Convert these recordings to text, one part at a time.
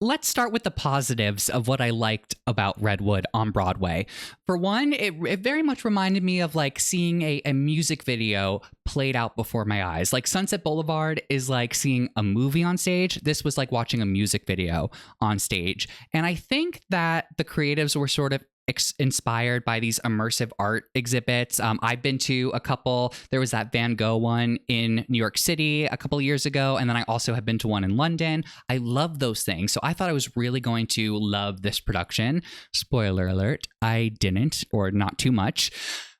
Let's start with the positives of what I liked about Redwood on Broadway. For one, it very much reminded me of like seeing a music video played out before my eyes. Like Sunset Boulevard is like seeing a movie on stage. This was like watching a music video on stage. And I think that the creatives were sort of inspired by these immersive art exhibits. I've been to a couple. There was that Van Gogh one in New York City a couple of years ago, and then I also have been to one in London. I love those things. So I thought I was really going to love this production. Spoiler alert, I didn't, or not too much.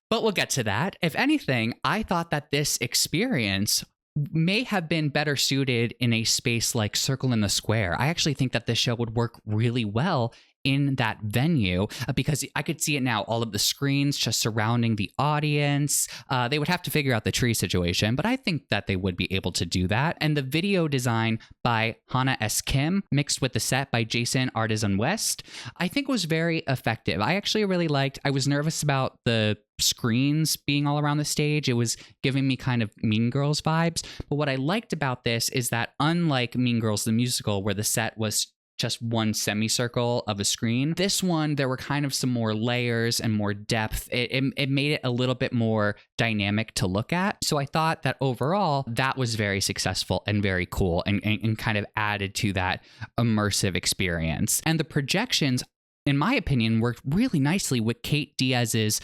But we'll get to that. If anything, I thought that this experience may have been better suited in a space like Circle in the Square. I actually think that this show would work really well in that venue because I could see it now, all of the screens just surrounding the audience. They would have to figure out the tree situation, but I think that they would be able to do that. And the video design by Hannah S. Kim mixed with the set by Jason Artisan West, I think was very effective. I actually really liked, I was nervous about the screens being all around the stage. It was giving me kind of Mean Girls vibes. But what I liked about this is that unlike Mean Girls the musical, where the set was just one semicircle of a screen, this one, there were kind of some more layers and more depth. It made it a little bit more dynamic to look at. So I thought that overall, that was very successful and very cool and kind of added to that immersive experience. And the projections, in my opinion, worked really nicely with Kate Diaz's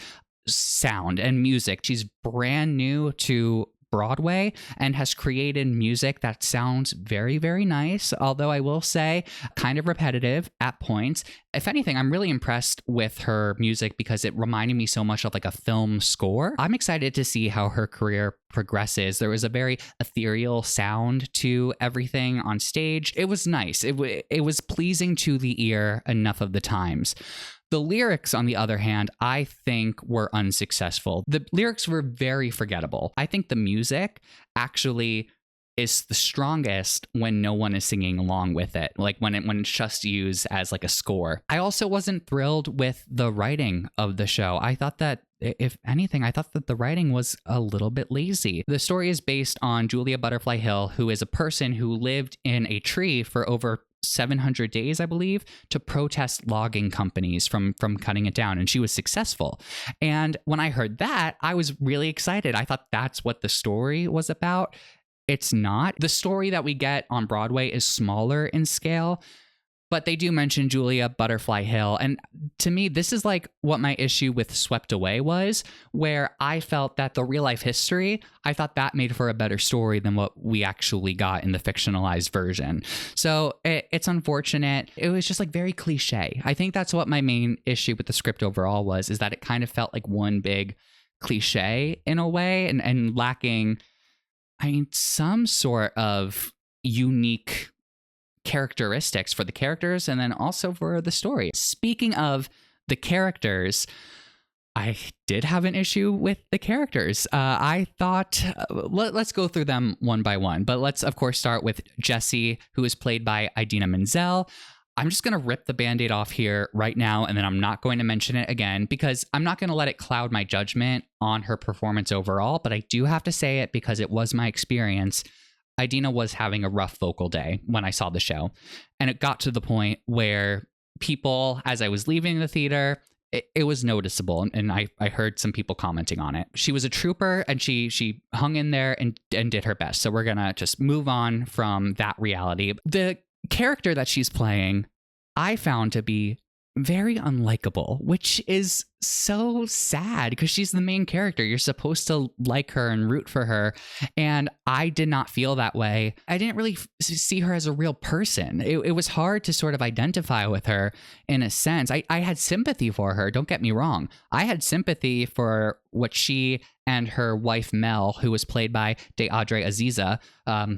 sound and music. She's brand new to Broadway and has created music that sounds very, very nice, although I will say kind of repetitive at points. If anything, I'm really impressed with her music because it reminded me so much of like a film score. I'm excited to see how her career progresses. There was a very ethereal sound to everything on stage. It was nice. It was pleasing to the ear enough of the times. The lyrics, on the other hand, I think were unsuccessful. The lyrics were very forgettable. I think the music actually is the strongest when no one is singing along with it, like when it's just used as like a score. I also wasn't thrilled with the writing of the show. I thought that, if anything, I thought that the writing was a little bit lazy. The story is based on Julia Butterfly Hill, who is a person who lived in a tree for over 700 days, I believe, to protest logging companies from cutting it down. And she was successful. And when I heard that, I was really excited. I thought that's what the story was about. It's not. The story that we get on Broadway is smaller in scale, but they do mention Julia Butterfly Hill. And to me, this is like what my issue with Swept Away was, where I felt that the real life history, I thought that made for a better story than what we actually got in the fictionalized version. So it's unfortunate. It was just like very cliche. I think that's what my main issue with the script overall was, is that it kind of felt like one big cliche in a way and lacking, I mean, some sort of unique characteristics for the characters and then also for the story. Speaking of the characters, I did have an issue with the characters. I thought, let's go through them one by one, but let's of course start with Jessie, who is played by Idina Menzel. I'm just going to rip the Band-Aid off here right now, and then I'm not going to mention it again because I'm not going to let it cloud my judgment on her performance overall, but I do have to say it because it was my experience. Idina was having a rough vocal day when I saw the show, and it got to the point where people, as I was leaving the theater, it was noticeable, and I heard some people commenting on it. She was a trooper, and she hung in there and did her best, so we're going to just move on from that reality. The character that she's playing, I found to be very unlikable, which is so sad because she's the main character. You're supposed to like her and root for her. And I did not feel that way. I didn't really see her as a real person. It was hard to sort of identify with her in a sense. I had sympathy for her. Don't get me wrong. I had sympathy for what she and her wife Mel, who was played by Deidre Aziza,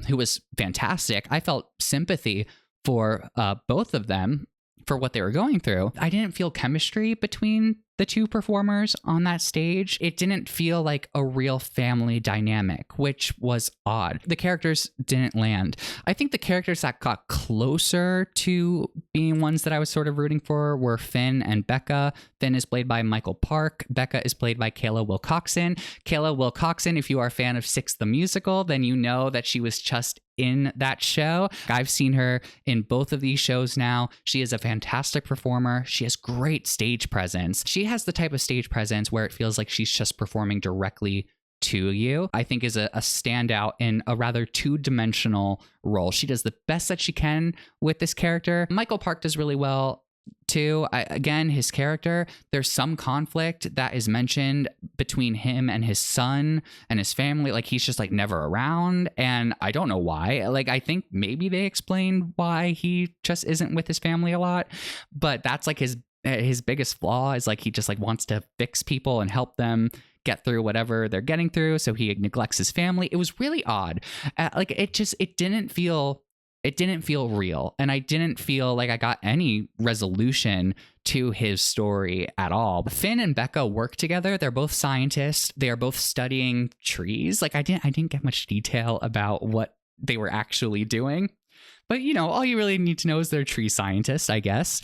who was fantastic. I felt sympathy for both of them for what they were going through. I didn't feel chemistry between the two performers on that stage. It didn't feel like a real family dynamic, which was odd. The characters didn't land. I think the characters that got closer to being ones that I was sort of rooting for were Finn and Becca. Finn is played by Michael Park. Becca is played by Khaila Wilcoxon. Khaila Wilcoxon, if you are a fan of Six the Musical, then you know that she was just in that show. I've seen her in both of these shows now. She is a fantastic performer. She has great stage presence. She has the type of stage presence where it feels like she's just performing directly to you. I think is a standout in a rather two-dimensional role. She does the best that she can with this character. Michael Park does really well too. Again, his character, there's some conflict that is mentioned between him and his son and his family. Like, he's just like never around, and I don't know why. Like, I think maybe they explain why he just isn't with his family a lot, but that's like his biggest flaw is like he just like wants to fix people and help them get through whatever they're getting through, so he neglects his family. It was really odd. Like, it didn't feel real, and I didn't feel like I got any resolution to his story at all. Finn and Becca work together. They're both scientists. They are both studying trees. Like, I didn't get much detail about what they were actually doing, but you know, all you really need to know is they're tree scientists, I guess.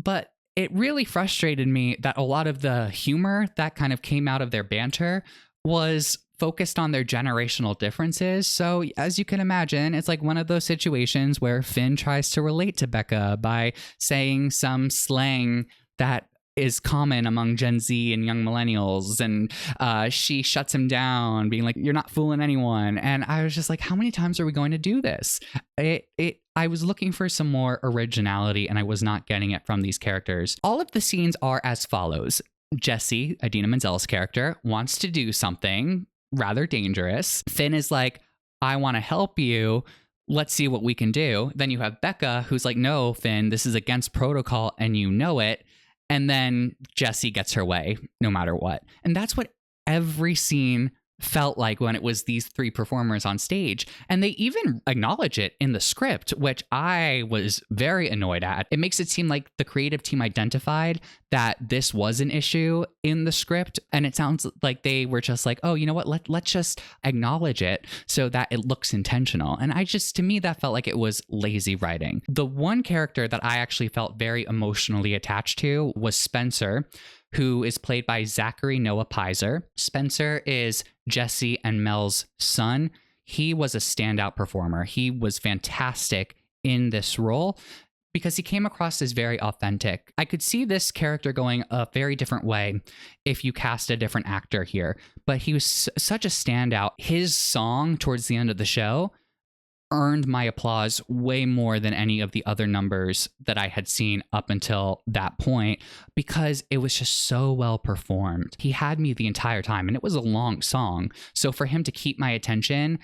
But it really frustrated me that a lot of the humor that kind of came out of their banter was focused on their generational differences. So as you can imagine, it's like one of those situations where Finn tries to relate to Becca by saying some slang that is common among Gen Z and young millennials, and she shuts him down, being like, "You're not fooling anyone." And I was just like, how many times are we going to do this? I was looking for some more originality, and I was not getting it from these characters. All of the scenes are as follows. Jesse, Idina Menzel's character, wants to do something rather dangerous. Finn is like, "I want to help you. Let's see what we can do." Then you have Becca, who's like, "No, Finn, this is against protocol, and you know it." And then Jesse gets her way no matter what. And that's what every scene felt like when it was these three performers on stage. And they even acknowledge it in the script, which I was very annoyed at. It makes it seem like the creative team identified that this was an issue in the script, and it sounds like they were just like, "Oh, you know what, let's just acknowledge it so that it looks intentional." And to me, that felt like it was lazy writing. The one character that I actually felt very emotionally attached to was Spencer, who is played by Zachary Noah Piser. Spencer is Jesse and Mel's son. He was a standout performer. He was fantastic in this role because he came across as very authentic. I could see this character going a very different way if you cast a different actor here, but he was such a standout. His song towards the end of the show earned my applause way more than any of the other numbers that I had seen up until that point, because it was just so well performed. He had me the entire time, and it was a long song. So for him to keep my attention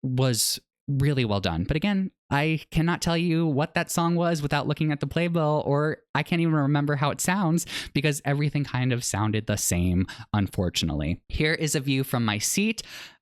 was really well done. But again, I cannot tell you what that song was without looking at the playbill, or I can't even remember how it sounds because everything kind of sounded the same, unfortunately. Here is a view from my seat.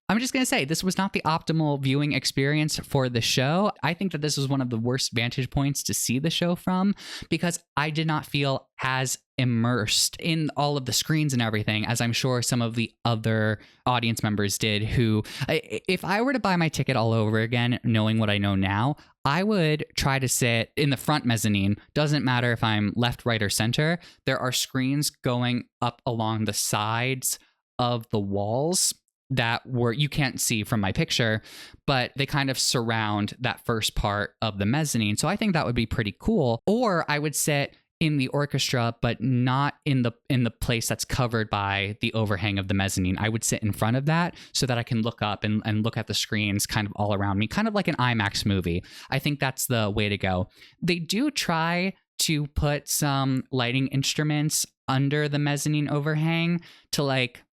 I'm just going to say this was not the optimal viewing experience for the show. I think that this was one of the worst vantage points to see the show from, because I did not feel as immersed in all of the screens and everything as I'm sure some of the other audience members did, who, if I were to buy my ticket all over again, knowing what I know now, I would try to sit in the front mezzanine. Doesn't matter if I'm left, right, or center. There are screens going up along the sides of the walls that you can't see from my picture, but they kind of surround that first part of the mezzanine. So I think that would be pretty cool. Or I would sit in the orchestra, but not in the place that's covered by the overhang of the mezzanine. I would sit in front of that so that I can look up and look at the screens kind of all around me, kind of like an IMAX movie. I think that's the way to go. They do try to put some lighting instruments under the mezzanine overhang to like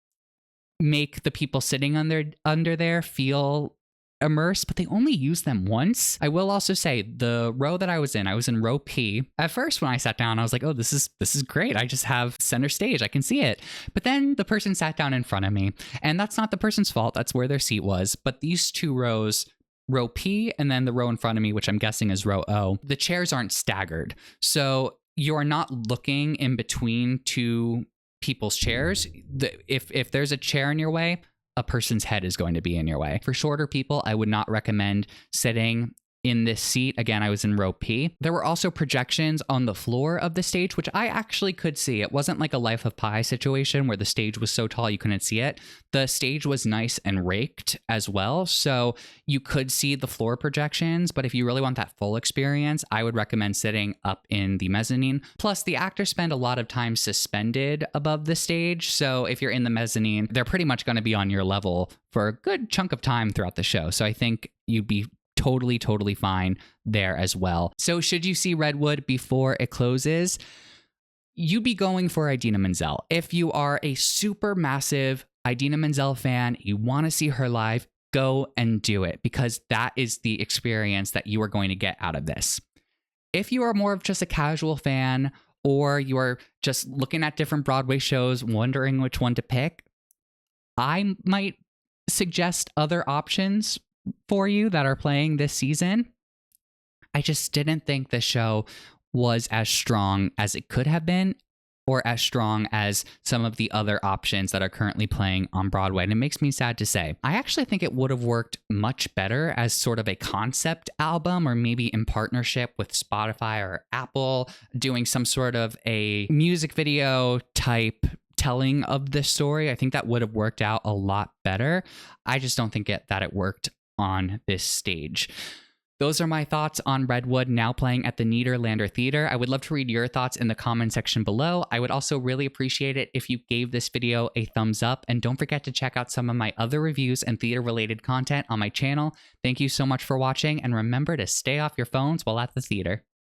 make the people sitting under there feel immersed, but they only use them once. I will also say the row that I was in row P. At first, when I sat down, I was like, "Oh, this is great. I just have center stage. I can see it." But then the person sat down in front of me, and that's not the person's fault. That's where their seat was. But these two rows, row P and then the row in front of me, which I'm guessing is row O, the chairs aren't staggered. So you're not looking in between two people's chairs. If there's a chair in your way, a person's head is going to be in your way. For shorter people, I would not recommend sitting in this seat. Again, I was in row P. There were also projections on the floor of the stage, which I actually could see. It wasn't like a Life of Pi situation where the stage was so tall you couldn't see it. The stage was nice and raked as well, so you could see the floor projections, but if you really want that full experience, I would recommend sitting up in the mezzanine. Plus, the actors spend a lot of time suspended above the stage, so if you're in the mezzanine, they're pretty much going to be on your level for a good chunk of time throughout the show. So I think you'd be totally fine there as well. So should you see Redwood before it closes, you'd be going for Idina Menzel. If you are a super massive Idina Menzel fan, you want to see her live, go and do it, because that is the experience that you are going to get out of this. If you are more of just a casual fan, or you are just looking at different Broadway shows, wondering which one to pick, I might suggest other options for you that are playing this season. I just didn't think the show was as strong as it could have been, or as strong as some of the other options that are currently playing on Broadway. And it makes me sad to say. I actually think it would have worked much better as sort of a concept album, or maybe in partnership with Spotify or Apple, doing some sort of a music video type telling of the story. I think that would have worked out a lot better. I just don't think that it worked on this stage. Those are my thoughts on Redwood now playing at the Nederlander Theater. I would love to read your thoughts in the comment section below. I would also really appreciate it if you gave this video a thumbs up, and don't forget to check out some of my other reviews and theater related content on my channel. Thank you so much for watching, and remember to stay off your phones while at the theater.